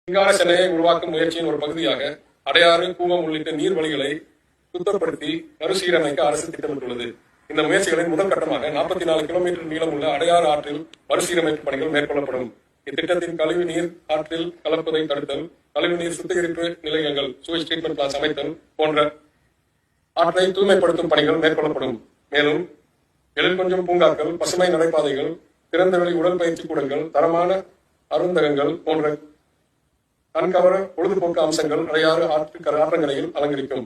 விஞ்ஞான சென்னையை உருவாக்கும் முயற்சியின் ஒரு பகுதியாக அடையாறு, கூவம் உள்ளிட்ட நீர்வழிகளை சுத்தப்படுத்தி மறுசீரமைக்க அரசு திட்டமிட்டுள்ளது. இந்த முயற்சிகளின் முதல் கட்டமாக 44 கிலோமீட்டர் நீளமுள்ள அடையாறு ஆற்றில் மறுசீரமைப்பு பணிகள் மேற்கொள்ளப்படும். இத்திட்டத்தின் கழிவு நீர் ஆற்றில் கலப்பதை தடுத்தல், கழிவுநீர் சுத்திகரிப்பு நிலையங்கள் சுவேஜ் ட்ரீட்மெண்ட் பிளான்ட் அமைத்தல் போன்ற ஆற்றை தூய்மைப்படுத்தும் பணிகள் மேற்கொள்ளப்படும். மேலும் எழில்கொஞ்சும் பூங்காக்கள், பசுமை நடைபாதைகள், திறந்தவெளி உடற்பயிற்சி கூடங்கள், தரமான அருந்தகங்கள் போன்ற கண்கவர பொழுதுபோக்கு அம்சங்கள் அடையாறு ஆற்றங்கரையில் அலங்கரிக்கும்.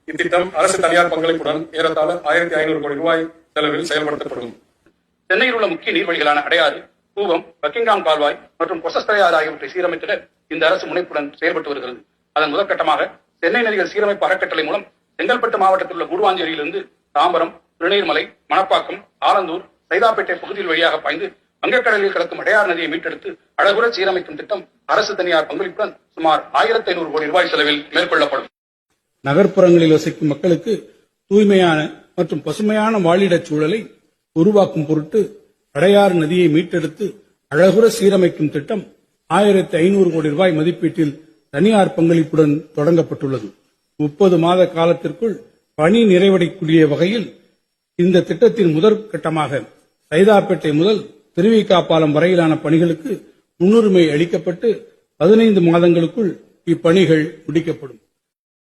இத்திட்டம் அரசு தனியார் பங்களிப்புடன் ஏறத்தாழ 1500 கோடி ரூபாய் செலவில் செயல்படுத்தப்படும். சென்னையில் உள்ள முக்கிய நீர்வழிகளான அடையாறு, கூவம், பக்கிங்காம் கால்வாய் மற்றும் கொசஸ்தலையாறு ஆகியவற்றை சீரமைத்திட இந்த அரசு முனைப்புடன் செயல்பட்டு வருகிறது. அதன் முதற்கட்டமாக சென்னை நதிகள் சீரமைப்பு அறக்கட்டளை மூலம் செங்கல்பட்டு மாவட்டத்தில் உள்ள கூடுவாஞ்சேரியிலிருந்து தாம்பரம், திருநீர்மலை, மணப்பாக்கம், ஆலந்தூர், சைதாப்பேட்டை பகுதியில் வழியாக பாய்ந்து வங்கக்கடலில் கலக்கும் அடையாறு நதியை மீட்டெடுத்து அழகுற சீரமைக்கும் திட்டம் அரசு தனியார் பங்களிப்புடன் சுமார் 1500 கோடி ரூபாய் செலவில் மேற்கொள்ளப்படும். நகர்ப்புறங்களில் வசிக்கும் மக்களுக்கு தூய்மையான மற்றும் பசுமையான வாழிடச் சூழலை உருவாக்கும் பொருட்டு அடையாறு நதியை மீட்டெடுத்து அழகுற சீரமைக்கும் திட்டம் 1500 கோடி ரூபாய் மதிப்பீட்டில் தனியார் பங்களிப்புடன் தொடங்கப்பட்டுள்ளது. 30 மாத காலத்திற்குள் பணி நிறைவடையக்கூடிய வகையில் இந்த திட்டத்தின் முதல் கட்டமாக சைதாப்பேட்டை முதல் திருவிக பாலம் வரையிலான பணிகளுக்கு முன்னுரிமை அளிக்கப்பட்டு 15 மாதங்களுக்குள் இப்பணிகள் முடிக்கப்படும்.